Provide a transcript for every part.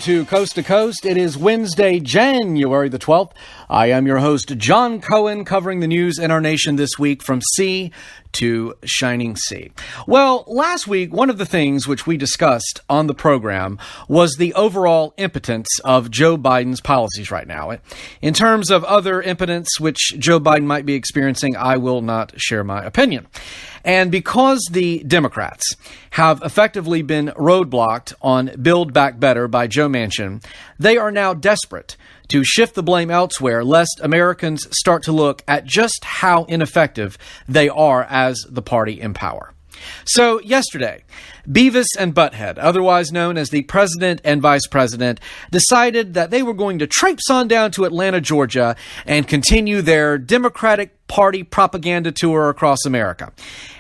To Coast, it is Wednesday, January the 12th. I am your host, Jon Cohen, covering the news in our nation this week from sea to shining sea. Well, last week, one of the things which we discussed on the program was the overall impotence of Joe Biden's policies right now. In terms of other impotence which Joe Biden might be experiencing, I will not share my opinion. And because the Democrats have effectively been roadblocked on Build Back Better by Joe Manchin, they are now desperate to shift the blame elsewhere, lest Americans start to look at just how ineffective they are as the party in power. So yesterday, Beavis and Butthead, otherwise known as the president and vice president, decided that they were going to traipse on down to Atlanta, Georgia, and continue their Democratic Party propaganda tour across America.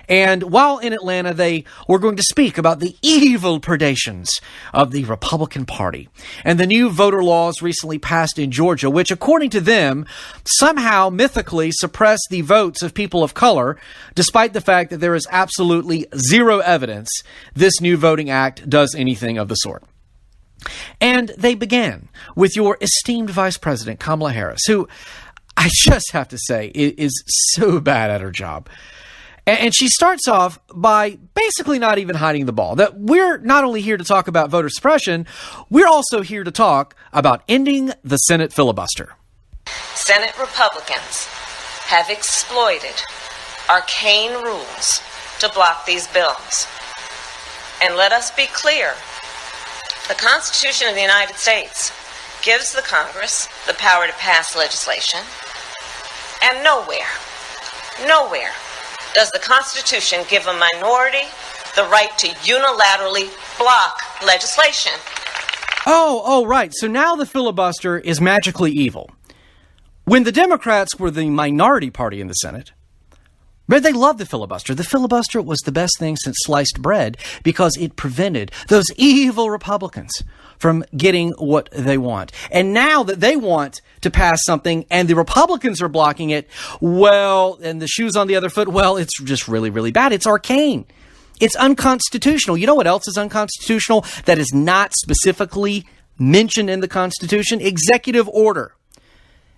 And while in Atlanta, they were going to speak about the evil predations of the Republican Party and the new voter laws recently passed in Georgia, which, according to them, somehow mythically suppress the votes of people of color, despite the fact that there is absolutely zero evidence this new voting act does anything of the sort. And they began with your esteemed Vice President, Kamala Harris, who I just have to say is so bad at her job. And she starts off by basically not even hiding the ball, that we're not only here to talk about voter suppression, we're also here to talk about ending the Senate filibuster. Senate Republicans have exploited arcane rules to block these bills. And let us be clear, the Constitution of the United States gives the Congress the power to pass legislation, and nowhere does the Constitution give a minority the right to unilaterally block legislation. Oh, right. So now the filibuster is magically evil. When the Democrats were the minority party in the Senate, but they loved the filibuster. The filibuster was the best thing since sliced bread because it prevented those evil Republicans from getting what they want. And now that they want to pass something and the Republicans are blocking it, well, and the shoe's on the other foot, well, it's just really, really bad. It's arcane. It's unconstitutional. You know what else is unconstitutional that is not specifically mentioned in the Constitution? Executive order.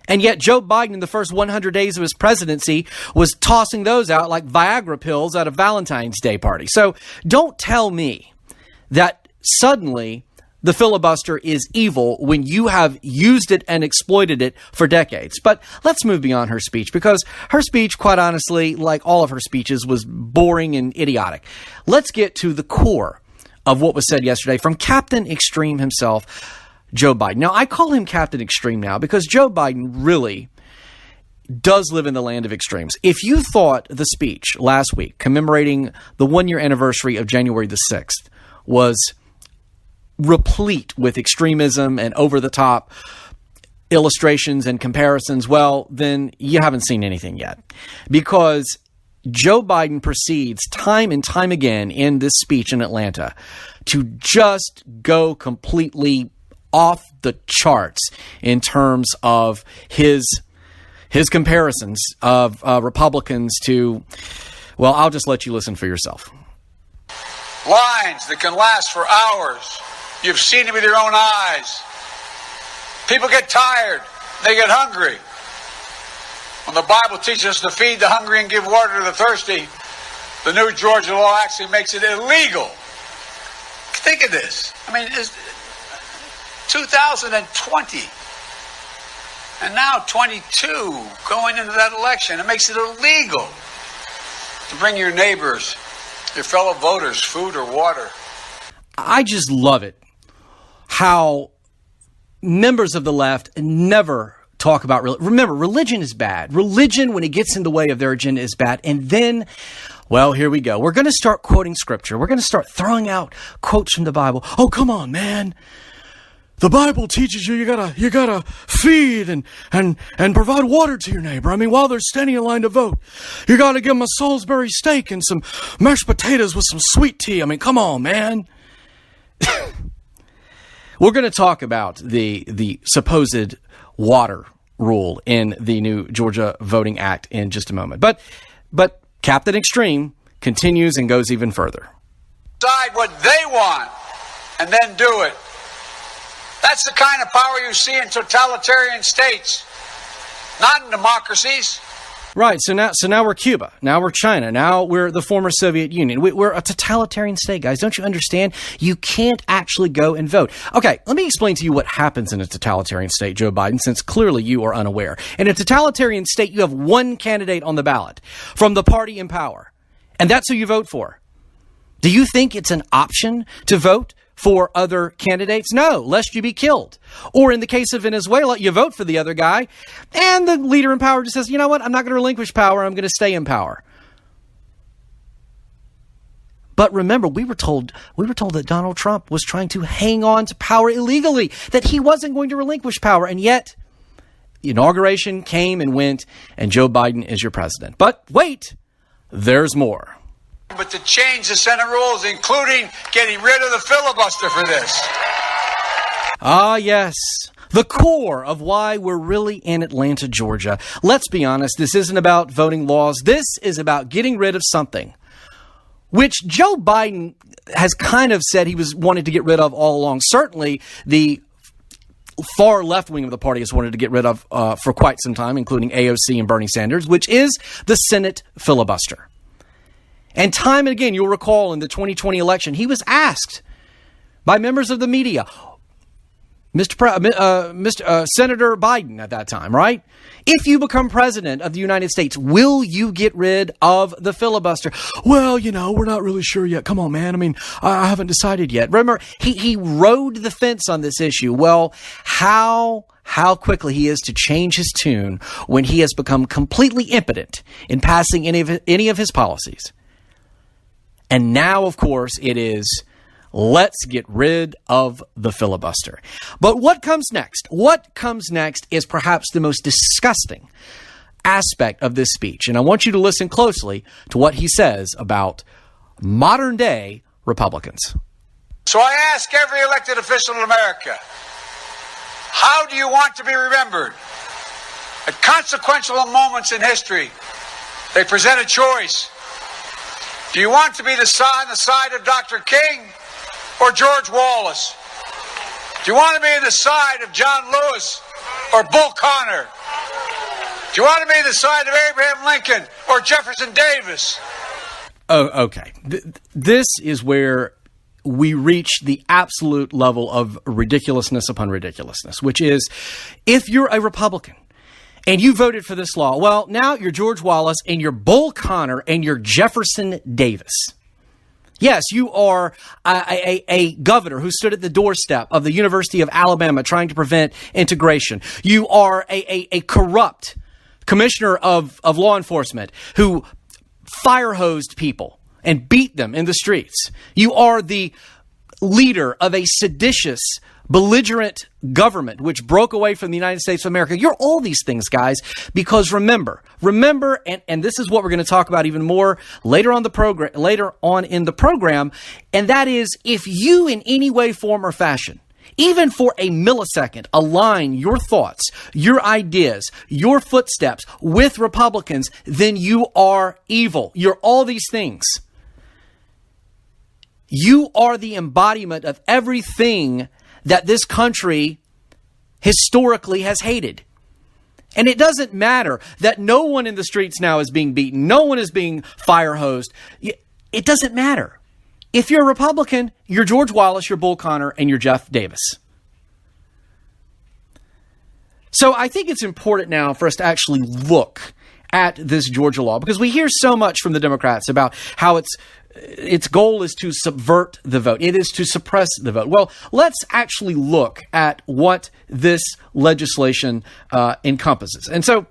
And yet Joe Biden, in the first 100 days of his presidency, was tossing those out like Viagra pills at a Valentine's Day party. So don't tell me that suddenly the filibuster is evil when you have used it and exploited it for decades. But let's move beyond her speech, because her speech, quite honestly, like all of her speeches, was boring and idiotic. Let's get to the core of what was said yesterday from Captain Extreme himself, Joe Biden. Now, I call him Captain Extreme now because Joe Biden really does live in the land of extremes. If you thought the speech last week commemorating the one-year anniversary of January the 6th was replete with extremism and over-the-top illustrations and comparisons, well, then you haven't seen anything yet. Because Joe Biden proceeds time and time again in this speech in Atlanta to just go completely off the charts in terms of his comparisons of Republicans to, well, I'll just let you listen for yourself. Lines that can last for hours. You've seen it with your own eyes. People get tired. They get hungry. When the Bible teaches us to feed the hungry and give water to the thirsty, the new Georgia law actually makes it illegal. Think of this. I mean, it's 2020. And now 22 going into that election. It makes it illegal to bring your neighbors, your fellow voters, food or water. I just love it how members of the left never talk about religion. Remember, religion is bad. Religion, when it gets in the way of their agenda, is bad. And then, well, here we go. We're going to start quoting scripture. We're going to start throwing out quotes from the Bible. Oh, come on, man. The Bible teaches you gotta feed and provide water to your neighbor. I mean, while they're standing in line to vote, you gotta give them a Salisbury steak and some mashed potatoes with some sweet tea. I mean, come on, man. We're going to talk about the supposed water rule in the new Georgia Voting Act in just a moment. But Captain Extreme continues and goes even further. Decide what they want and then do it. That's the kind of power you see in totalitarian states, not in democracies. Right. So now we're Cuba. Now we're China. Now we're the former Soviet Union. We're a totalitarian state, guys. Don't you understand? You can't actually go and vote. Okay, let me explain to you what happens in a totalitarian state, Joe Biden, since clearly you are unaware. In a totalitarian state, you have one candidate on the ballot from the party in power, and that's who you vote for. Do you think it's an option to vote for other candidates? No, lest you be killed. Or in the case of Venezuela, you vote for the other guy, and the leader in power just says, you know what, I'm not going to relinquish power, I'm going to stay in power. But remember, we were told that Donald Trump was trying to hang on to power illegally, that he wasn't going to relinquish power, and yet the inauguration came and went, and Joe Biden is your president. But wait, there's more. But to change the Senate rules, including getting rid of the filibuster for this. Ah, yes. The core of why we're really in Atlanta, Georgia. Let's be honest, this isn't about voting laws. This is about getting rid of something, which Joe Biden has kind of said he was wanted to get rid of all along. Certainly, the far left wing of the party has wanted to get rid of for quite some time, including AOC and Bernie Sanders, which is the Senate filibuster. And time and again, you'll recall in the 2020 election, he was asked by members of the media, Senator Biden at that time, right? If you become president of the United States, will you get rid of the filibuster? Well, we're not really sure yet. Come on, man. I mean, I haven't decided yet. Remember, he rode the fence on this issue. Well, how quickly he is to change his tune when he has become completely impotent in passing any of his policies. And now, of course, it is, let's get rid of the filibuster. But what comes next? What comes next is perhaps the most disgusting aspect of this speech. And I want you to listen closely to what he says about modern day Republicans. So I ask every elected official in America, how do you want to be remembered? At consequential moments in history, they present a choice. Do you want to be on the side of Dr. King or George Wallace? Do you want to be on the side of John Lewis or Bull Connor? Do you want to be on the side of Abraham Lincoln or Jefferson Davis? Oh, okay. This is where we reach the absolute level of ridiculousness upon ridiculousness, which is, if you're a Republican and you voted for this law, well, now you're George Wallace and you're Bull Connor and you're Jefferson Davis. Yes, you are a governor who stood at the doorstep of the University of Alabama trying to prevent integration. You are a corrupt commissioner of law enforcement who fire-hosed people and beat them in the streets. You are the leader of a seditious, belligerent government which broke away from the United States of America. You're all these things, guys, because remember, and this is what we're going to talk about even more later on in the program, and that is, if you in any way, form, or fashion, even for a millisecond, align your thoughts, your ideas, your footsteps with Republicans, then you are evil. You're all these things. You are the embodiment of everything that this country historically has hated. And it doesn't matter that no one in the streets now is being beaten. No one is being fire-hosed. It doesn't matter. If you're a Republican, you're George Wallace, you're Bull Connor, and you're Jeff Davis. So I think it's important now for us to actually look at this Georgia law, because we hear so much from the Democrats about how its goal is to subvert the vote. It is to suppress the vote. Well, let's actually look at what this legislation encompasses. And so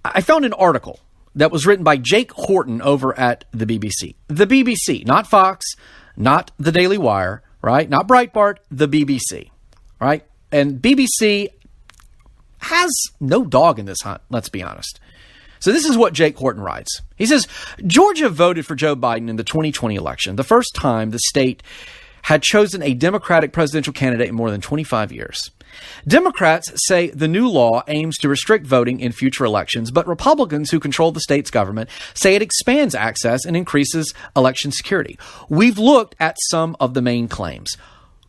I found an article that was written by Jake Horton over at the BBC. The BBC, not Fox, not the Daily Wire, right? Not Breitbart, the BBC, right? And BBC has no dog in this hunt, let's be honest. So this is what Jake Horton writes. He says, Georgia voted for Joe Biden in the 2020 election, the first time the state had chosen a Democratic presidential candidate in more than 25 years. Democrats say the new law aims to restrict voting in future elections, but Republicans who control the state's government say it expands access and increases election security. We've looked at some of the main claims.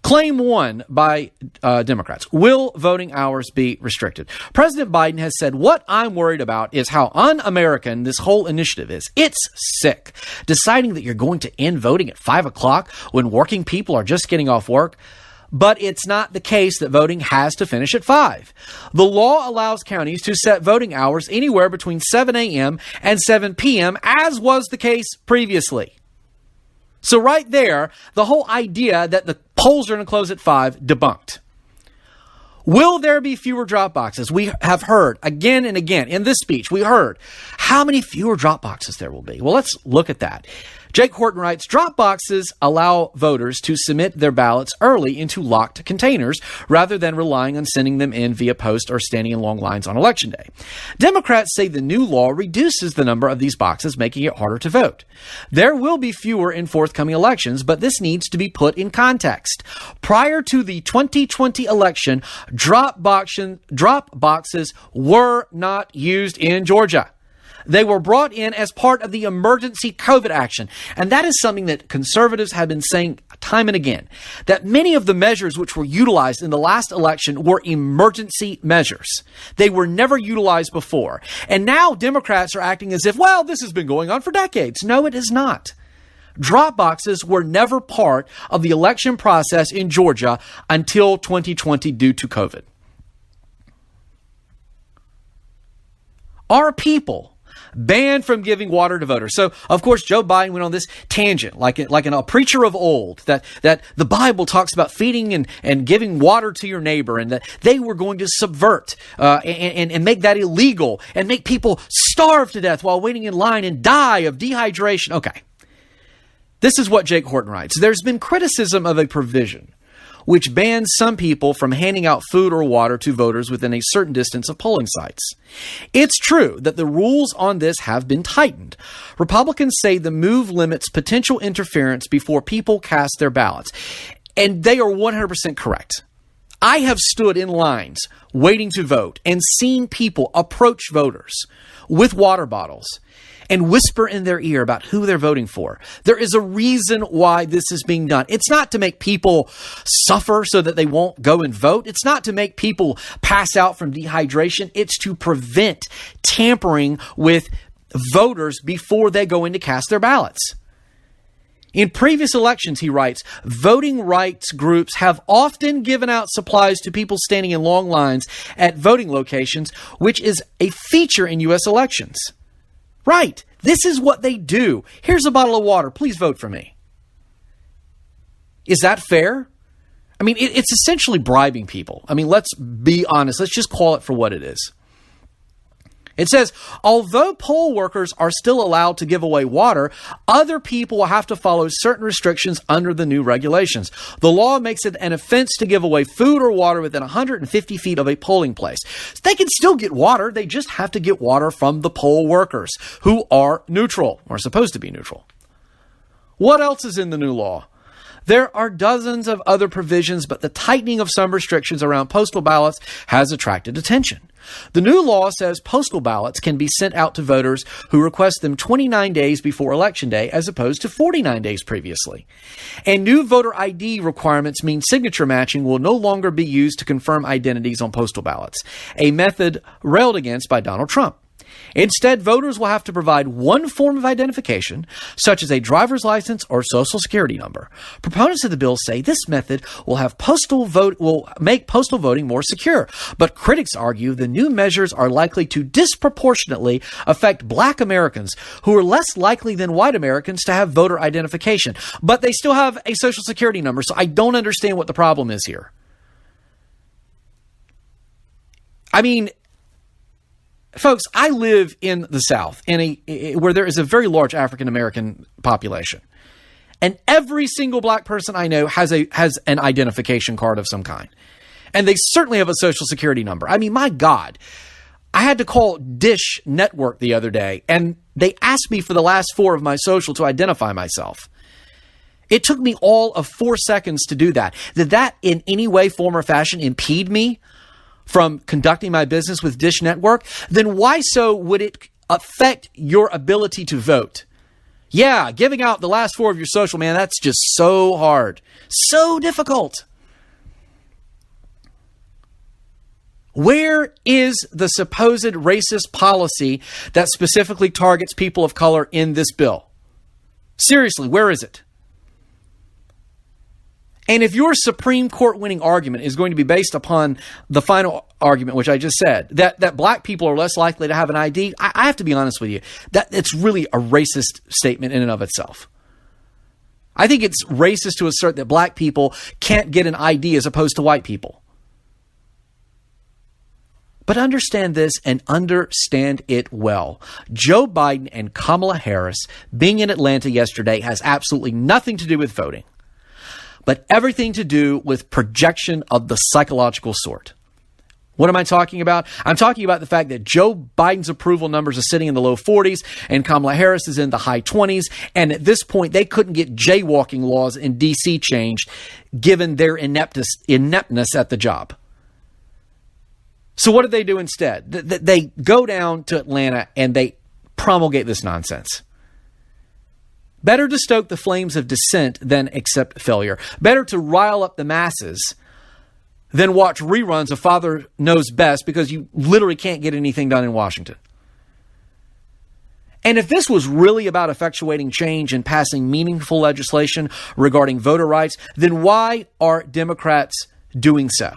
Claim one by Democrats. Will voting hours be restricted? President Biden has said, what I'm worried about is how un-American this whole initiative is. It's sick. Deciding that you're going to end voting at 5 o'clock when working people are just getting off work. But it's not the case that voting has to finish at 5. The law allows counties to set voting hours anywhere between 7 a.m. and 7 p.m., as was the case previously. So right there, the whole idea that the polls are going to close at 5, debunked. Will there be fewer drop boxes? We have heard again and again in this speech, we heard how many fewer drop boxes there will be. Well, let's look at that. Jake Horton writes, drop boxes allow voters to submit their ballots early into locked containers rather than relying on sending them in via post or standing in long lines on Election Day. Democrats say the new law reduces the number of these boxes, making it harder to vote. There will be fewer in forthcoming elections, but this needs to be put in context. Prior to the 2020 election, drop boxes were not used in Georgia. They were brought in as part of the emergency COVID action. And that is something that conservatives have been saying time and again, that many of the measures which were utilized in the last election were emergency measures. They were never utilized before. And now Democrats are acting as if, well, this has been going on for decades. No, it is not. Drop boxes were never part of the election process in Georgia until 2020 due to COVID. Our people banned from giving water to voters. So, of course, Joe Biden went on this tangent, like a preacher of old, that the Bible talks about feeding and giving water to your neighbor, and that they were going to subvert and make that illegal and make people starve to death while waiting in line and die of dehydration. Okay. This is what Jake Horton writes. There's been criticism of a provision which bans some people from handing out food or water to voters within a certain distance of polling sites. It's true that the rules on this have been tightened. Republicans say the move limits potential interference before people cast their ballots. And they are 100% correct. I have stood in lines waiting to vote and seen people approach voters with water bottles and whisper in their ear about who they're voting for. There is a reason why this is being done. It's not to make people suffer so that they won't go and vote. It's not to make people pass out from dehydration. It's to prevent tampering with voters before they go in to cast their ballots. In previous elections, he writes, voting rights groups have often given out supplies to people standing in long lines at voting locations, which is a feature in U.S. elections. Right. This is what they do. Here's a bottle of water. Please vote for me. Is that fair? I mean, it's essentially bribing people. I mean, let's be honest. Let's just call it for what it is. It says, although poll workers are still allowed to give away water, other people will have to follow certain restrictions under the new regulations. The law makes it an offense to give away food or water within 150 feet of a polling place. They can still get water. They just have to get water from the poll workers, who are neutral, or supposed to be neutral. What else is in the new law? There are dozens of other provisions, but the tightening of some restrictions around postal ballots has attracted attention. The new law says postal ballots can be sent out to voters who request them 29 days before Election Day, as opposed to 49 days previously. And new voter ID requirements mean signature matching will no longer be used to confirm identities on postal ballots, a method railed against by Donald Trump. Instead, voters will have to provide one form of identification, such as a driver's license or social security number. Proponents of the bill say this method will make postal voting more secure. But critics argue the new measures are likely to disproportionately affect Black Americans, who are less likely than white Americans to have voter identification. But they still have a social security number, so I don't understand what the problem is here. I mean, folks, I live in the South, where there is a very large African American population, and every single Black person I know has an identification card of some kind, and they certainly have a social security number. I mean, my God, I had to call Dish Network the other day, and they asked me for the last 4 of my social to identify myself. It took me all of 4 seconds to do that. Did that in any way, form, or fashion impede me from conducting my business with Dish Network? Then why so would it affect your ability to vote? Yeah, giving out the last 4 of your social, man, that's just so hard. So difficult. Where is the supposed racist policy that specifically targets people of color in this bill? Seriously, where is it? And if your Supreme Court winning argument is going to be based upon the final argument, which I just said, that black people are less likely to have an ID, I have to be honest with you, that it's really a racist statement in and of itself. I think it's racist to assert that black people can't get an ID as opposed to white people. But understand this and understand it well. Joe Biden and Kamala Harris being in Atlanta yesterday has absolutely nothing to do with voting, but everything to do with projection of the psychological sort. What am I talking about? I'm talking about the fact that Joe Biden's approval numbers are sitting in the low 40s and Kamala Harris is in the high 20s. And at this point, they couldn't get jaywalking laws in D.C. changed given their ineptness at the job. So what do they do instead? They go down to Atlanta and they promulgate this nonsense. Better to stoke the flames of dissent than accept failure. Better to rile up the masses than watch reruns of Father Knows Best because you literally can't get anything done in Washington. And if this was really about effectuating change and passing meaningful legislation regarding voter rights, then why are Democrats doing so?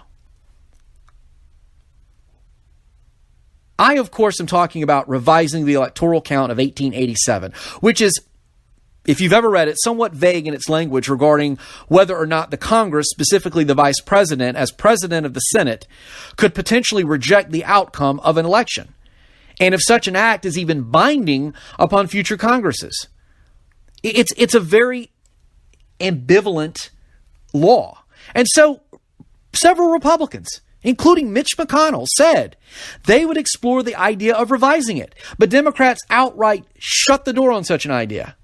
I, of course, am talking about revising the electoral count of 1887, which is, if you've ever read it, somewhat vague in its language regarding whether or not the Congress, specifically the vice president, as president of the Senate, could potentially reject the outcome of an election. And if such an act is even binding upon future Congresses. It's a very ambivalent law. And so several Republicans, including Mitch McConnell, said they would explore the idea of revising it. But Democrats outright shut the door on such an idea.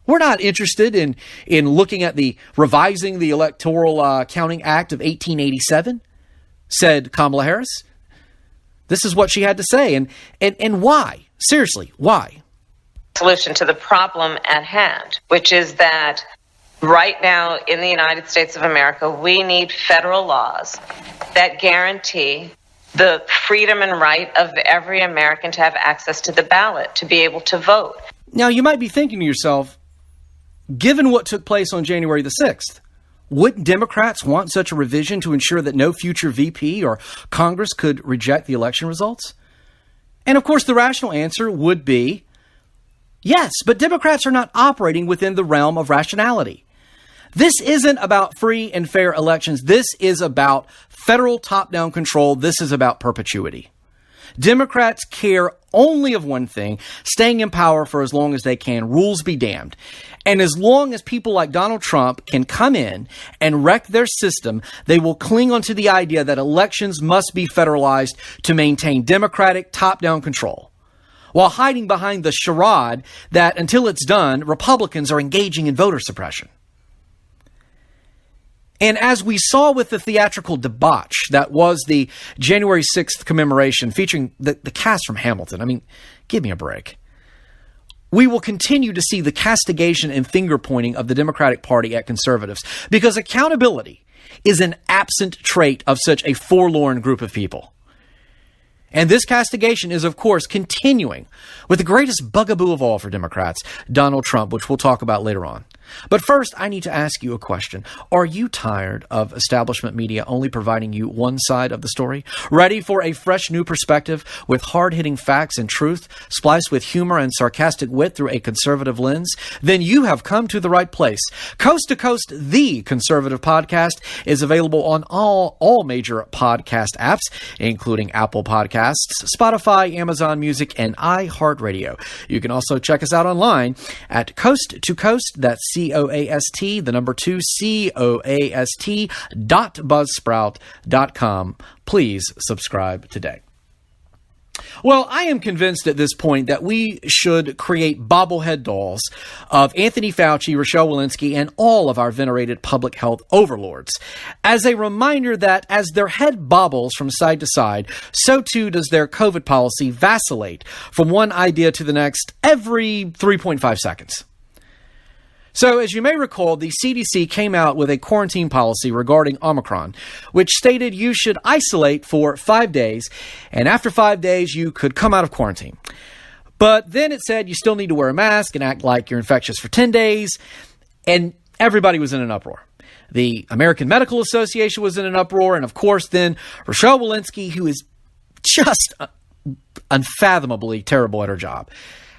We're not interested in looking at the revising the Electoral Counting Act of 1887, said Kamala Harris. This is what she had to say. And why? Seriously, why? Solution to the problem at hand, which is that right now in the United States of America, we need federal laws that guarantee the freedom and right of every American to have access to the ballot, to be able to vote. Now, you might be thinking to yourself, given what took place on January the 6th, wouldn't Democrats want such a revision to ensure that no future VP or Congress could reject the election results? And of course, the rational answer would be yes, but Democrats are not operating within the realm of rationality. This isn't about free and fair elections. This is about federal top-down control. This is about perpetuity. Democrats care only of one thing, staying in power for as long as they can. Rules be damned. And as long as people like Donald Trump can come in and wreck their system, they will cling onto the idea that elections must be federalized to maintain democratic top-down control, while hiding behind the charade that until it's done, Republicans are engaging in voter suppression. And as we saw with the theatrical debauch that was the January 6th commemoration featuring the cast from Hamilton, I mean, give me a break. We will continue to see the castigation and finger-pointing of the Democratic Party at conservatives because accountability is an absent trait of such a forlorn group of people. And this castigation is, of course, continuing with the greatest bugaboo of all for Democrats, Donald Trump, which we'll talk about later on. But first, I need to ask you a question. Are you tired of establishment media only providing you one side of the story? Ready for a fresh new perspective with hard-hitting facts and truth, spliced with humor and sarcastic wit through a conservative lens? Then you have come to the right place. Coast to Coast, the Conservative Podcast, is available on all major podcast apps, including Apple Podcasts, Spotify, Amazon Music, and iHeartRadio. You can also check us out online at Coast to Coast, that's COAST, the number 2, COAST.buzzsprout.com. Please subscribe today. Well, I am convinced at this point that we should create bobblehead dolls of Anthony Fauci, Rochelle Walensky, and all of our venerated public health overlords, as a reminder that as their head bobbles from side to side, so too does their COVID policy vacillate from one idea to the next every 3.5 seconds. So, as you may recall, the CDC came out with a quarantine policy regarding Omicron, which stated you should isolate for 5 days, and after 5 days, you could come out of quarantine. But then it said you still need to wear a mask and act like you're infectious for 10 days, and everybody was in an uproar. The American Medical Association was in an uproar, and of course, then Rochelle Walensky, who is just unfathomably terrible at her job,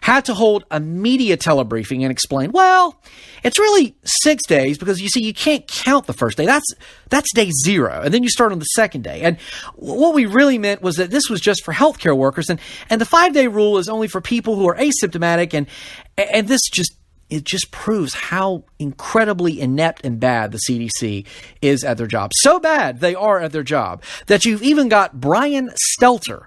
had to hold a media telebriefing and explain, well, it's really 6 days because, you see, you can't count the first day. That's day 0, and then you start on the second day. And what we really meant was that this was just for healthcare workers, and the 5-day rule is only for people who are asymptomatic, and this just proves how incredibly inept and bad the CDC is at their job. So bad they are at their job that you've even got Brian Stelter,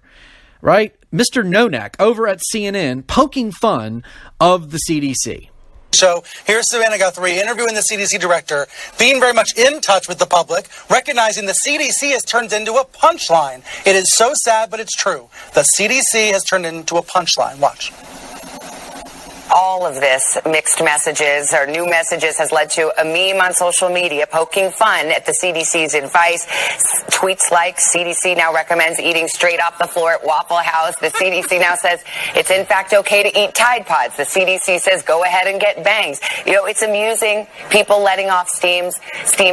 right? Mr. No-Neck over at CNN poking fun of the CDC. So here's Savannah Guthrie interviewing the CDC director, being very much in touch with the public, recognizing the CDC has turned into a punchline. It is so sad, but it's true. The CDC has turned into a punchline. Watch. All of this mixed messages or new messages has led to a meme on social media poking fun at the CDC's advice. Tweets like, CDC now recommends eating straight off the floor at Waffle House. The CDC now says it's in fact okay to eat Tide Pods. The CDC says go ahead and get bangs. You know, it's amusing, people letting off steam,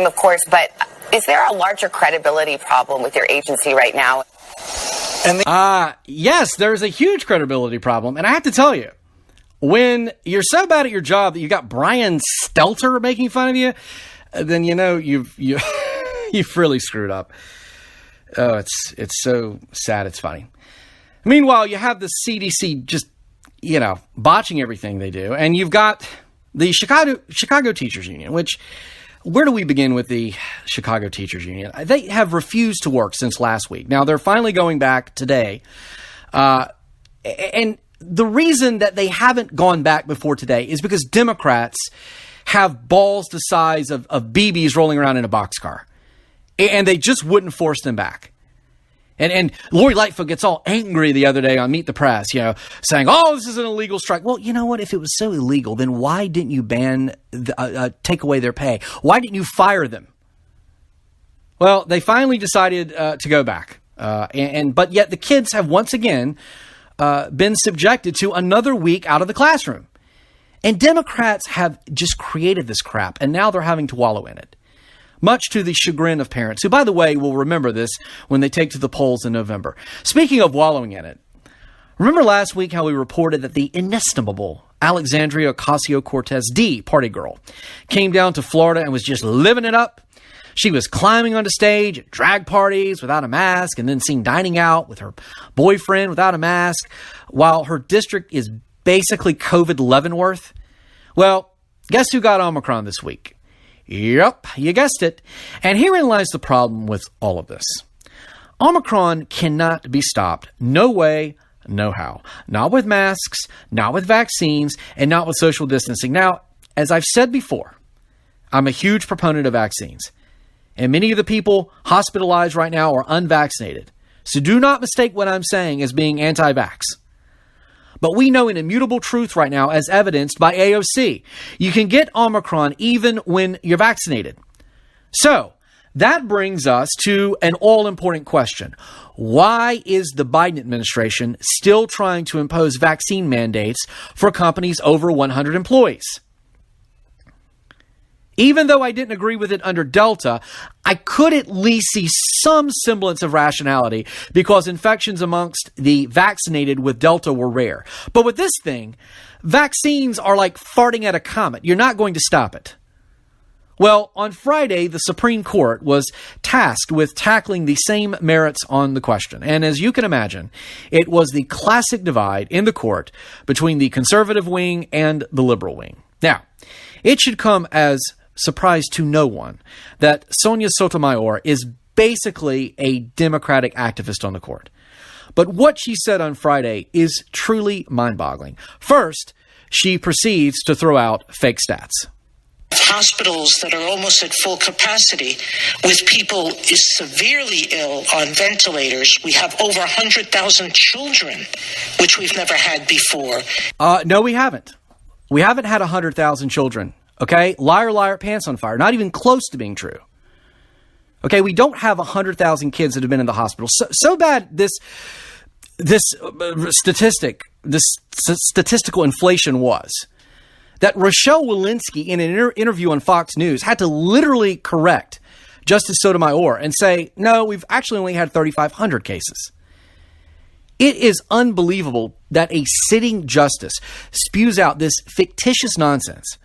of course, but is there a larger credibility problem with your agency right now? Yes, there's a huge credibility problem. And I have to tell you, when you're so bad at your job that you got Brian Stelter making fun of you, then you know you've really screwed up. Oh, it's so sad. It's funny. Meanwhile, you have the CDC just, botching everything they do, and you've got the Chicago Teachers Union, which, where do we begin with the Chicago Teachers Union? They have refused to work since last week. Now, they're finally going back today, and the reason that they haven't gone back before today is because Democrats have balls the size of BBs rolling around in a boxcar. And they just wouldn't force them back. And Lori Lightfoot gets all angry the other day on Meet the Press, saying, oh, this is an illegal strike. Well, you know what? If it was so illegal, then why didn't you take away their pay? Why didn't you fire them? Well, they finally decided to go back. But yet the kids have once again been subjected to another week out of the classroom. And Democrats have just created this crap, and now they're having to wallow in it. Much to the chagrin of parents, who, by the way, will remember this when they take to the polls in November. Speaking of wallowing in it, remember last week how we reported that the inestimable Alexandria Ocasio-Cortez D party girl came down to Florida and was just living it up? She was climbing onto stage at drag parties without a mask and then seen dining out with her boyfriend without a mask while her district is basically COVID Leavenworth. Well, guess who got Omicron this week? Yep, you guessed it. And herein lies the problem with all of this. Omicron cannot be stopped. No way, no how. Not with masks, not with vaccines, and not with social distancing. Now, as I've said before, I'm a huge proponent of vaccines. And many of the people hospitalized right now are unvaccinated. So do not mistake what I'm saying as being anti-vax. But we know an immutable truth right now, as evidenced by AOC. You can get Omicron even when you're vaccinated. So that brings us to an all-important question. Why is the Biden administration still trying to impose vaccine mandates for companies over 100 employees? Even though I didn't agree with it under Delta, I could at least see some semblance of rationality because infections amongst the vaccinated with Delta were rare. But with this thing, vaccines are like farting at a comet. You're not going to stop it. Well, on Friday, the Supreme Court was tasked with tackling the same merits on the question. And as you can imagine, it was the classic divide in the court between the conservative wing and the liberal wing. Now, it should come as surprise to no one that Sonia Sotomayor is basically a Democratic activist on the court. But what she said on Friday is truly mind-boggling. First, she proceeds to throw out fake stats. Hospitals that are almost at full capacity with people is severely ill on ventilators. We have over 100,000 children, which we've never had before. No, we haven't. We haven't had 100,000 children Okay? Liar, liar, pants on fire. Not even close to being true. Okay, we don't have 100,000 kids that have been in the hospital. So bad this statistical inflation was that Rochelle Walensky, in an interview on Fox News, had to literally correct Justice Sotomayor and say, no, we've actually only had 3,500 cases. It is unbelievable that a sitting justice spews out this fictitious nonsense.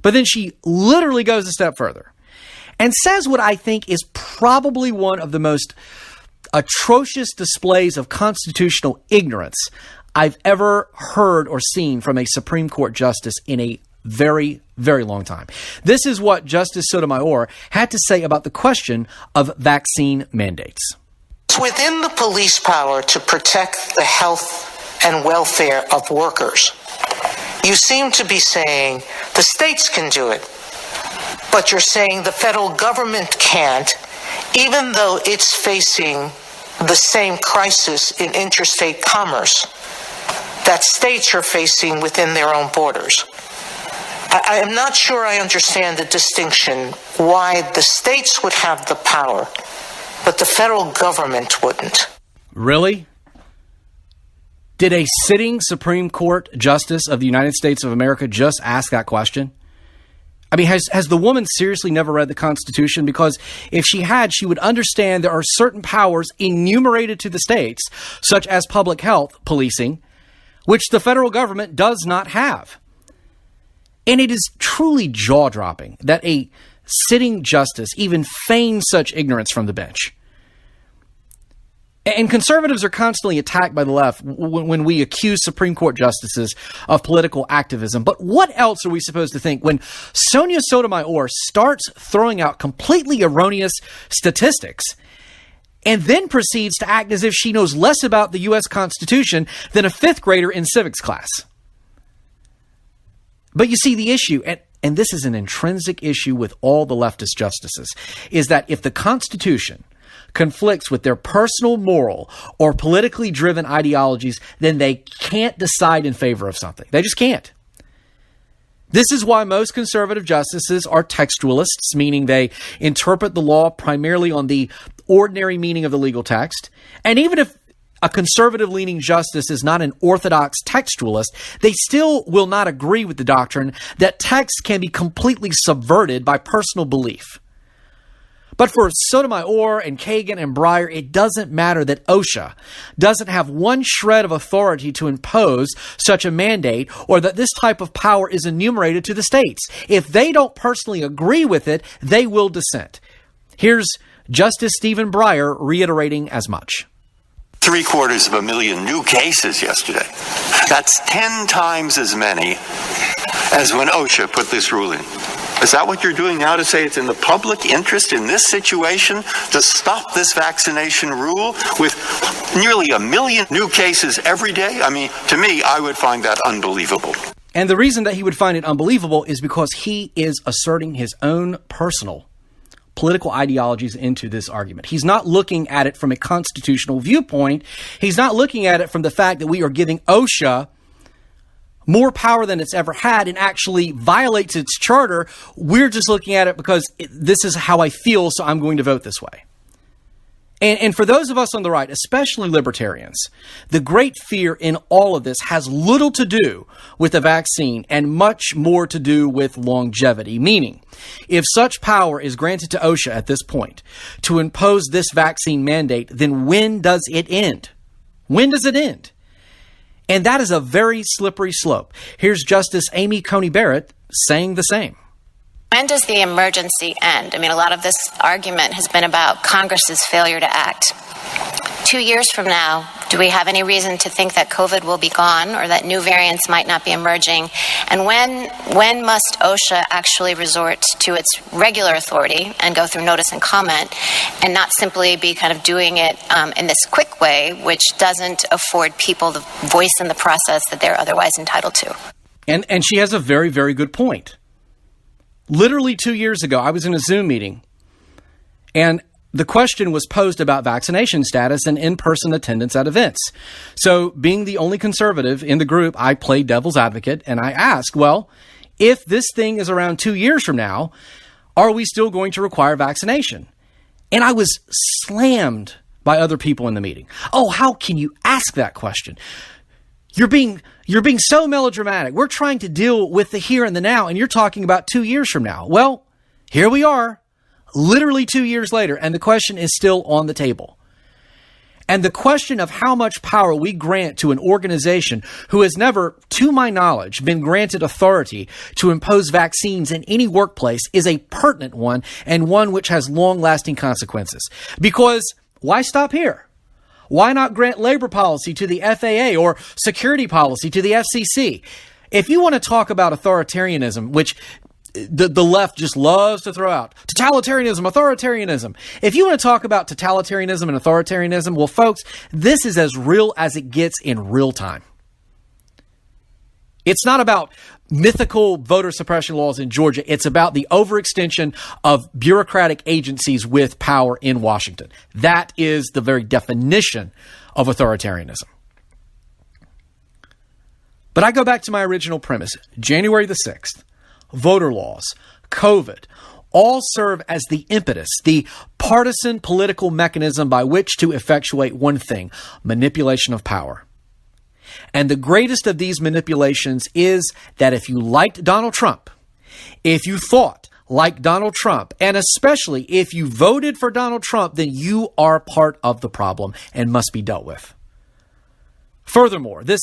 But then she literally goes a step further and says what I think is probably one of the most atrocious displays of constitutional ignorance I've ever heard or seen from a Supreme Court justice in a very, very long time. This is what Justice Sotomayor had to say about the question of vaccine mandates. It's within the police power to protect the health and welfare of workers. You seem to be saying the states can do it, but you're saying the federal government can't, even though it's facing the same crisis in interstate commerce that states are facing within their own borders. I am not sure I understand the distinction why the states would have the power, but the federal government wouldn't. Really? Did a sitting Supreme Court justice of the United States of America just ask that question? I mean, has the woman seriously never read the Constitution? Because if she had, she would understand there are certain powers enumerated to the states, such as public health policing, which the federal government does not have. And it is truly jaw-dropping that a sitting justice even feigns such ignorance from the bench. And conservatives are constantly attacked by the left when we accuse Supreme Court justices of political activism. But what else are we supposed to think when Sonia Sotomayor starts throwing out completely erroneous statistics and then proceeds to act as if she knows less about the U.S. Constitution than a fifth grader in civics class? But you see, the issue, and this is an intrinsic issue with all the leftist justices, is that if the Constitution conflicts with their personal, moral, or politically driven ideologies, then they can't decide in favor of something. They just can't. This is why most conservative justices are textualists, meaning they interpret the law primarily on the ordinary meaning of the legal text. And even if a conservative-leaning justice is not an orthodox textualist, they still will not agree with the doctrine that text can be completely subverted by personal belief. But for Sotomayor and Kagan and Breyer, it doesn't matter that OSHA doesn't have one shred of authority to impose such a mandate, or that this type of power is enumerated to the states. If they don't personally agree with it, they will dissent. Here's Justice Stephen Breyer reiterating as much. 750,000 new cases yesterday. That's 10 times as many as when OSHA put this rule in. Is that what you're doing now, to say it's in the public interest in this situation to stop this vaccination rule with nearly 1 million new cases every day? I mean, to me, I would find that unbelievable. And the reason that he would find it unbelievable is because he is asserting his own personal political ideologies into this argument. He's not looking at it from a constitutional viewpoint. He's not looking at it from the fact that we are giving OSHA more power than it's ever had and actually violates its charter. We're just looking at it because this is how I feel, so I'm going to vote this way. And for those of us on the right, especially libertarians, the great fear in all of this has little to do with the vaccine and much more to do with longevity. Meaning, if such power is granted to OSHA at this point to impose this vaccine mandate, then when does it end? When does it end? And that is a very slippery slope. Here's Justice Amy Coney Barrett saying the same. When does the emergency end? I mean, a lot of this argument has been about Congress's failure to act. 2 years from now, do we have any reason to think that COVID will be gone or that new variants might not be emerging? And when must OSHA actually resort to its regular authority and go through notice and comment and not simply be kind of doing it in this quick way, which doesn't afford people the voice in the process that they're otherwise entitled to? And she has a very, very good point. Literally 2 years ago, I was in a Zoom meeting, and the question was posed about vaccination status and in-person attendance at events. So being the only conservative in the group, I played devil's advocate, and I asked, well, if this thing is around 2 years from now, are we still going to require vaccination? And I was slammed by other people in the meeting. Oh, how can you ask that question? You're being so melodramatic. We're trying to deal with the here and the now, and you're talking about 2 years from now. Well, here we are, literally 2 years later, and the question is still on the table. And the question of how much power we grant to an organization who has never, to my knowledge, been granted authority to impose vaccines in any workplace is a pertinent one, and one which has long-lasting consequences. Because why stop here? Why not grant labor policy to the FAA or security policy to the FCC? If you want to talk about authoritarianism, which the left just loves to throw out, totalitarianism, authoritarianism. If you want to talk about totalitarianism and authoritarianism, well, folks, this is as real as it gets in real time. It's not about mythical voter suppression laws in Georgia. It's about the overextension of bureaucratic agencies with power in Washington. That is the very definition of authoritarianism. But I go back to my original premise. January the 6th, voter laws, COVID, all serve as the impetus, the partisan political mechanism by which to effectuate one thing: manipulation of power. And the greatest of these manipulations is that if you liked Donald Trump, if you thought like Donald Trump, and especially if you voted for Donald Trump, then you are part of the problem and must be dealt with. Furthermore, this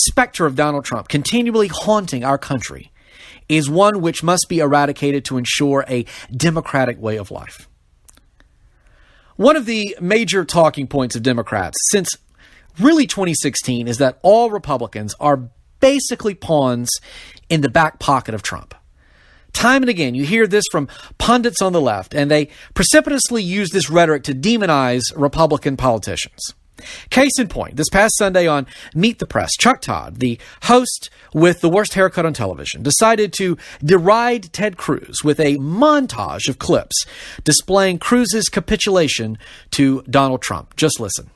specter of Donald Trump continually haunting our country is one which must be eradicated to ensure a democratic way of life. One of the major talking points of Democrats since really 2016 is that all Republicans are basically pawns in the back pocket of Trump. Time and again, you hear this from pundits on the left, and they precipitously use this rhetoric to demonize Republican politicians. Case in point, this past Sunday on Meet the Press, Chuck Todd, the host with the worst haircut on television, decided to deride Ted Cruz with a montage of clips displaying Cruz's capitulation to Donald Trump. Just listen.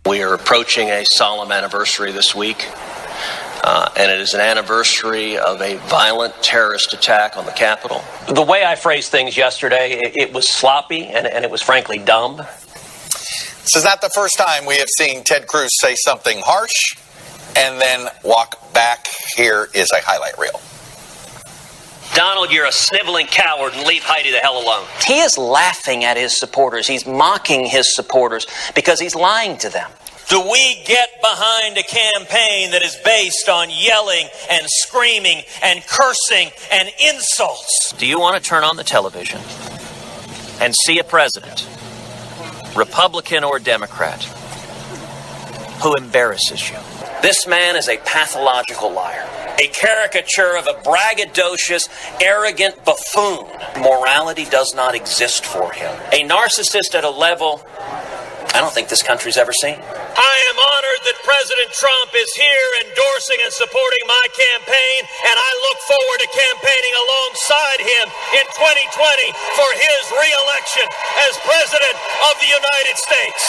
We are approaching a solemn anniversary this week, and it is an anniversary of a violent terrorist attack on the Capitol. The way I phrased things yesterday, it was sloppy and it was frankly dumb. This is not the first time we have seen Ted Cruz say something harsh and then walk back. Here is a highlight reel. Donald, you're a sniveling coward, and leave Heidi the hell alone. He is laughing at his supporters. He's mocking his supporters because he's lying to them. Do we get behind a campaign that is based on yelling and screaming and cursing and insults? Do you want to turn on the television and see a president, Republican or Democrat, who embarrasses you? This man is a pathological liar, a caricature of a braggadocious, arrogant buffoon. Morality does not exist for him. A narcissist at a level I don't think this country's ever seen. I am honored that President Trump is here endorsing and supporting my campaign, and I look forward to campaigning alongside him in 2020 for his re-election as President of the United States.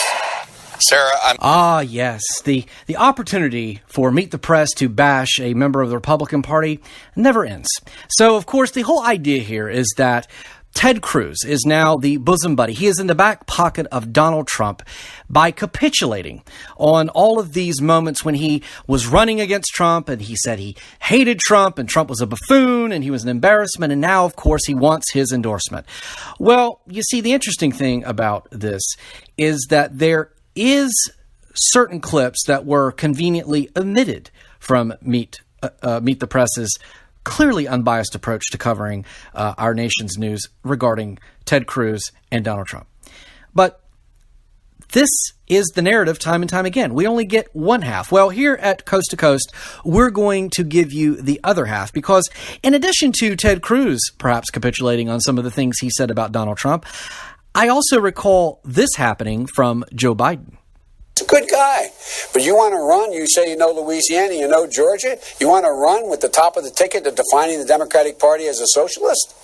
Sarah, yes. The opportunity for Meet the Press to bash a member of the Republican Party never ends. So, of course, the whole idea here is that Ted Cruz is now the bosom buddy. He is in the back pocket of Donald Trump by capitulating on all of these moments when he was running against Trump and he said he hated Trump and Trump was a buffoon and he was an embarrassment. And now, of course, he wants his endorsement. Well, you see, the interesting thing about this is that there is certain clips that were conveniently omitted from Meet the Press's clearly unbiased approach to covering our nation's news regarding Ted Cruz and Donald Trump. But this is the narrative time and time again. We only get one half. Well, here at Coast to Coast, we're going to give you the other half because in addition to Ted Cruz perhaps capitulating on some of the things he said about Donald Trump, I also recall this happening from Joe Biden. He's a good guy, but you want to run, you say you know Louisiana, you know Georgia, you want to run with the top of the ticket of defining the Democratic Party as a socialist?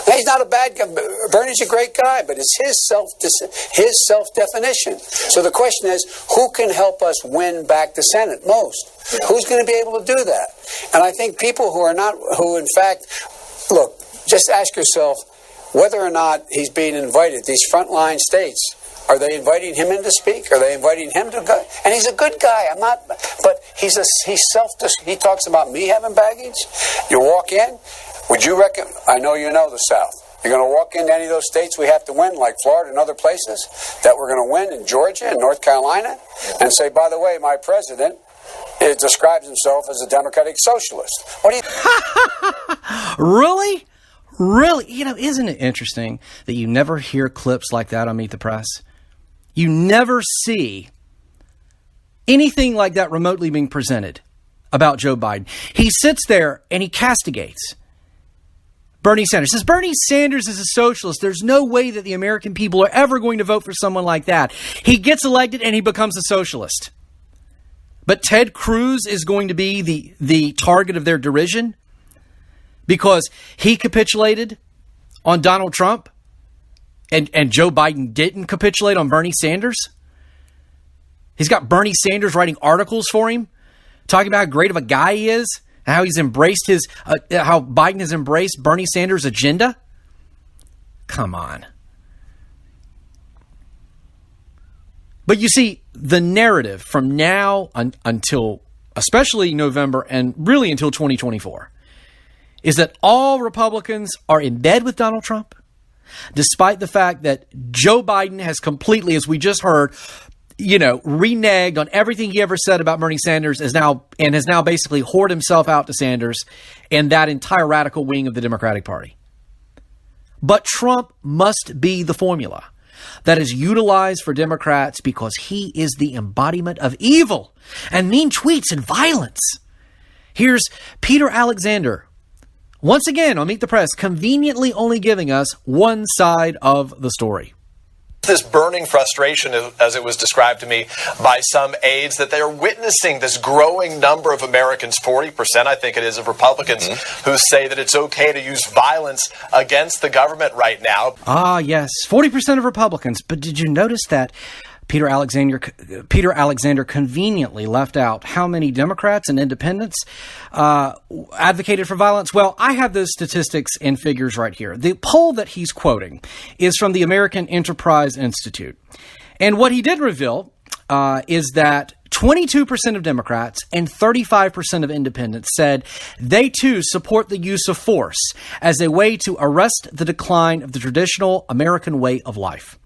Now, he's not a bad guy. Bernie's a great guy, but it's his self-definition. So the question is, who can help us win back the Senate most? Who's going to be able to do that? And I think people who in fact, look, just ask yourself whether or not he's being invited. These frontline states, are they inviting him in to speak? Are they inviting him to go? And he's a good guy. But he talks about me having baggage. You walk in. Would you reckon? I know you know the South. You're going to walk into any of those states we have to win, like Florida and other places, that we're going to win in Georgia and North Carolina, and say, by the way, my president describes himself as a democratic socialist. What do you? Really? Really? You know, isn't it interesting that you never hear clips like that on Meet the Press? You never see anything like that remotely being presented about Joe Biden. He sits there and he castigates Bernie Sanders. Says Bernie Sanders is a socialist. There's no way that the American people are ever going to vote for someone like that. He gets elected and he becomes a socialist. But Ted Cruz is going to be the target of their derision because he capitulated on Donald Trump and Joe Biden didn't capitulate on Bernie Sanders. He's got Bernie Sanders writing articles for him, talking about how great of a guy he is, how he's embraced how Biden has embraced Bernie Sanders' agenda. Come on. But you see, the narrative from now until especially November and really until 2024 is that all Republicans are in bed with Donald Trump, despite the fact that Joe Biden has completely, as we just heard, reneged on everything he ever said about Bernie Sanders has now basically whored himself out to Sanders and that entire radical wing of the Democratic Party. But Trump must be the formula that is utilized for Democrats because he is the embodiment of evil and mean tweets and violence. Here's Peter Alexander, once again on Meet the Press, conveniently only giving us one side of the story. This burning frustration, as it was described to me by some aides, that they're witnessing this growing number of Americans, 40%, I think it is, of Republicans, who say that it's okay to use violence against the government right now. Ah, yes, 40% of Republicans. But did you notice that Peter Alexander conveniently left out how many Democrats and independents advocated for violence? Well, I have those statistics and figures right here. The poll that he's quoting is from the American Enterprise Institute. And what he did reveal is that 22% of Democrats and 35% of independents said they too support the use of force as a way to arrest the decline of the traditional American way of life.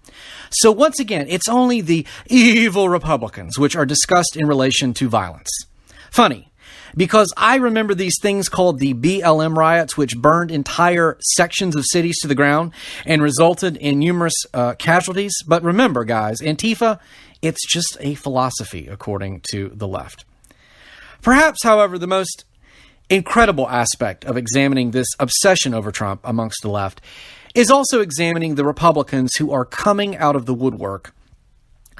So once again, it's only the evil Republicans which are discussed in relation to violence. Funny, because I remember these things called the BLM riots, which burned entire sections of cities to the ground and resulted in numerous casualties. But remember, guys, Antifa, it's just a philosophy, according to the left. Perhaps, however, the most incredible aspect of examining this obsession over Trump amongst the left is also examining the Republicans who are coming out of the woodwork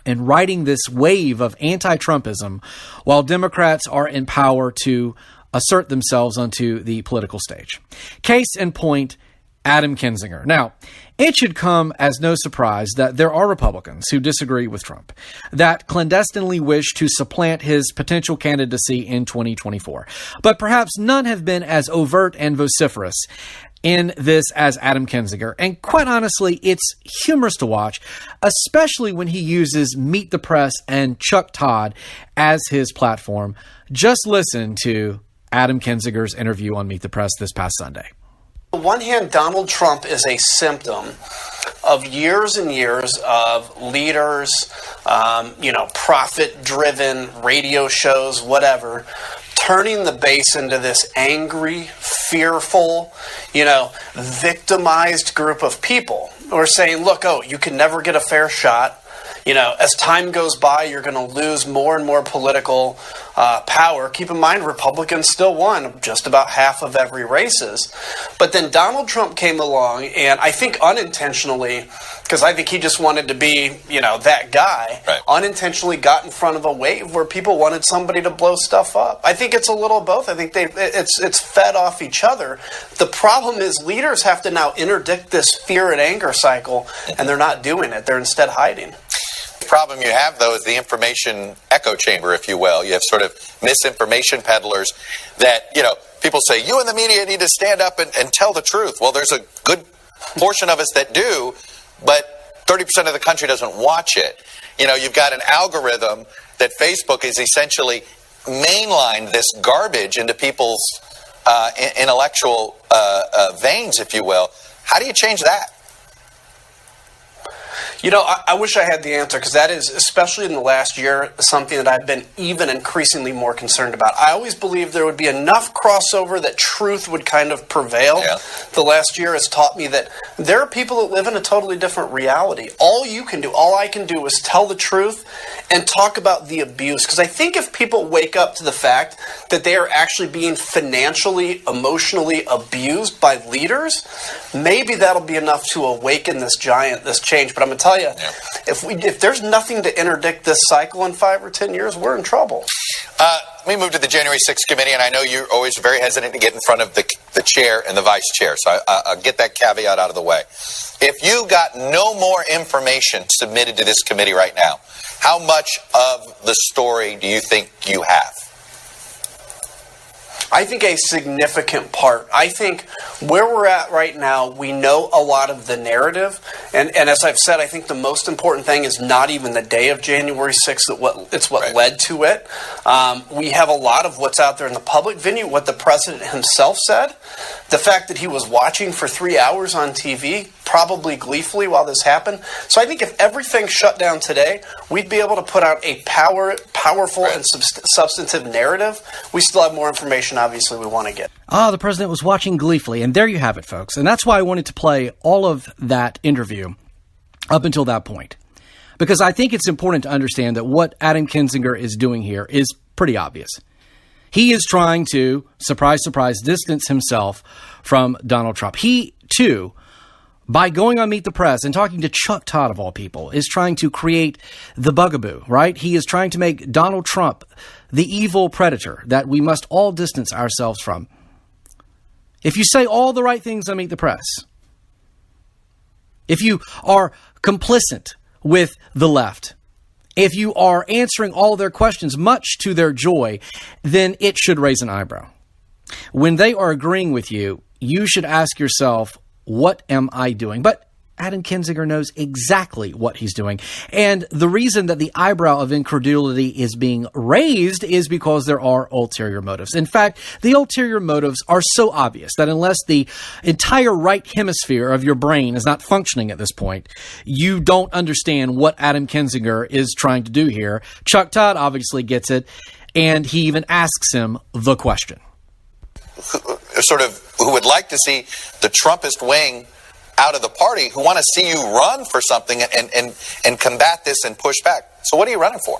and riding this wave of anti-Trumpism while Democrats are in power to assert themselves onto the political stage. Case in point, Adam Kinzinger. Now, it should come as no surprise that there are Republicans who disagree with Trump, that clandestinely wish to supplant his potential candidacy in 2024. But perhaps none have been as overt and vociferous in this as Adam Kinzinger. And quite honestly, it's humorous to watch, especially when he uses Meet the Press and Chuck Todd as his platform. Just listen to Adam Kinzinger's interview on Meet the Press this past Sunday. On the one hand, Donald Trump is a symptom of years and years of leaders, profit-driven radio shows, whatever, turning the base into this angry, fearful, victimized group of people who are saying, look, you can never get a fair shot. as time goes by, you're going to lose more and more political power. Keep in mind, Republicans still won just about half of every races. But then Donald Trump came along, and I think unintentionally, because I think he just wanted to be, that guy, unintentionally got in front of a wave where people wanted somebody to blow stuff up. I think it's a little of both. I think it's fed off each other. The problem is leaders have to now interdict this fear and anger cycle, and they're not doing it. They're instead hiding. The problem you have, though, is the information echo chamber, if you will. You have sort of misinformation peddlers that, people say, you in the media need to stand up and tell the truth. Well, there's a good portion of us that do, but 30% of the country doesn't watch it. You've got an algorithm that Facebook is essentially mainlined this garbage into people's intellectual veins, if you will. How do you change that? I wish I had the answer, because that is, especially in the last year, something that I've been even increasingly more concerned about. I always believed there would be enough crossover that truth would kind of prevail. Yeah. The last year has taught me that there are people that live in a totally different reality. All I can do is tell the truth and talk about the abuse. Because I think if people wake up to the fact that they are actually being financially, emotionally abused by leaders, maybe that'll be enough to awaken this change. But I'm going to tell you, if there's nothing to interdict this cycle in 5 or 10 years, we're in trouble. Let me move to the January 6th committee, and I know you're always very hesitant to get in front of the chair and the vice chair, so I'll get that caveat out of the way. If you got no more information submitted to this committee right now, how much of the story do you think you have? I think a significant part. I think where we're at right now, we know a lot of the narrative. And as I've said, I think the most important thing is not even the day of January 6th. It's what led to it. We have a lot of what's out there in the public venue, what the president himself said. The fact that he was watching for 3 hours on TV, probably gleefully while this happened. So I think if everything shut down today, we'd be able to put out a powerful and substantive narrative. We still have more information, obviously, we want to get. The president was watching gleefully, and there you have it, folks. And that's why I wanted to play all of that interview up until that point. Because I think it's important to understand that what Adam Kinzinger is doing here is pretty obvious. He is trying to, surprise, surprise, distance himself from Donald Trump. He, too, by going on Meet the Press and talking to Chuck Todd, of all people, is trying to create the Bugaboo, right? He is trying to make Donald Trump the evil predator that we must all distance ourselves from. If you say all the right things on Meet the Press, if you are complicit with the left, if you are answering all their questions, much to their joy, then it should raise an eyebrow. When they are agreeing with you, you should ask yourself, what am I doing? But Adam Kinzinger knows exactly what he's doing. And the reason that the eyebrow of incredulity is being raised is because there are ulterior motives. In fact, the ulterior motives are so obvious that unless the entire right hemisphere of your brain is not functioning at this point, you don't understand what Adam Kinzinger is trying to do here. Chuck Todd obviously gets it, and he even asks him the question. Who would like to see the Trumpist wing out of the party, who want to see you run for something and combat this and push back. So what are you running for?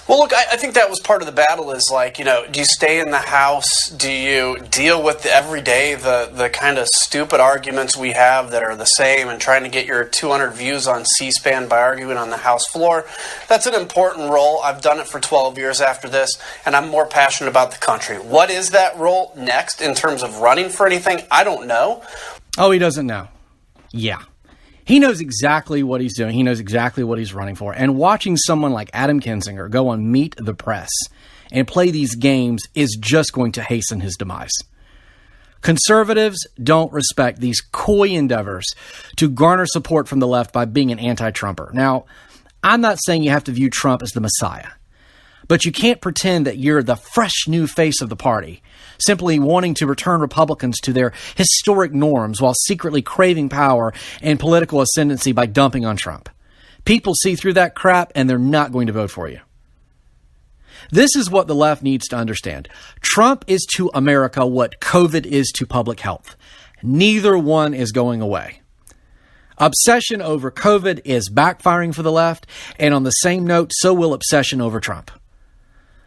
Well, look, I think that was part of the battle is like, do you stay in the House? Do you deal with every day the kind of stupid arguments we have that are the same and trying to get your 200 views on C-SPAN by arguing on the House floor? That's an important role. I've done it for 12 years after this, and I'm more passionate about the country. What is that role next in terms of running for anything? I don't know. Oh, he doesn't know. Yeah. He knows exactly what he's doing. He knows exactly what he's running for. And watching someone like Adam Kinzinger go on Meet the Press and play these games is just going to hasten his demise. Conservatives don't respect these coy endeavors to garner support from the left by being an anti-Trumper. Now, I'm not saying you have to view Trump as the Messiah, but you can't pretend that you're the fresh new face of the party, simply wanting to return Republicans to their historic norms while secretly craving power and political ascendancy by dumping on Trump. People see through that crap and they're not going to vote for you. This is what the left needs to understand. Trump is to America what COVID is to public health. Neither one is going away. Obsession over COVID is backfiring for the left, and on the same note, so will obsession over Trump.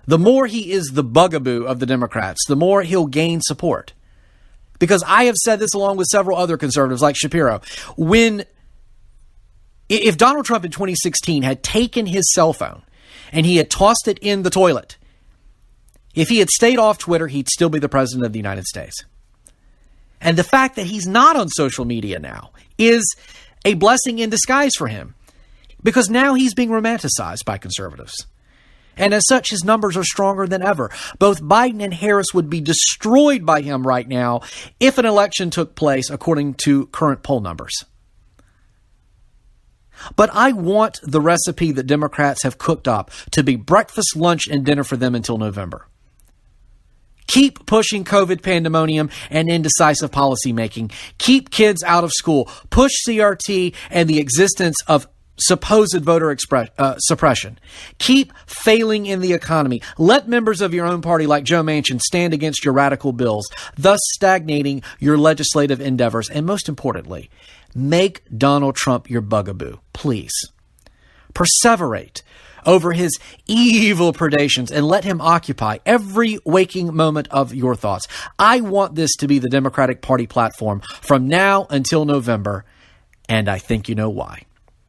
The more he is the bugaboo of the Democrats, the more he'll gain support. Because I have said this along with several other conservatives like Shapiro. If Donald Trump in 2016 had taken his cell phone and he had tossed it in the toilet, if he had stayed off Twitter, he'd still be the president of the United States. And the fact that he's not on social media now is a blessing in disguise for him, because now he's being romanticized by conservatives. And as such, his numbers are stronger than ever. Both Biden and Harris would be destroyed by him right now if an election took place according to current poll numbers. But I want the recipe that Democrats have cooked up to be breakfast, lunch, and dinner for them until November. Keep pushing COVID pandemonium and indecisive policymaking. Keep kids out of school. Push CRT and the existence of supposed voter suppression. Keep failing in the economy. Let members of your own party like Joe Manchin stand against your radical bills, thus stagnating your legislative endeavors. And most importantly, make Donald Trump your bugaboo, please. Perseverate over his evil predations and let him occupy every waking moment of your thoughts. I want this to be the Democratic Party platform from now until November, and I think you know why.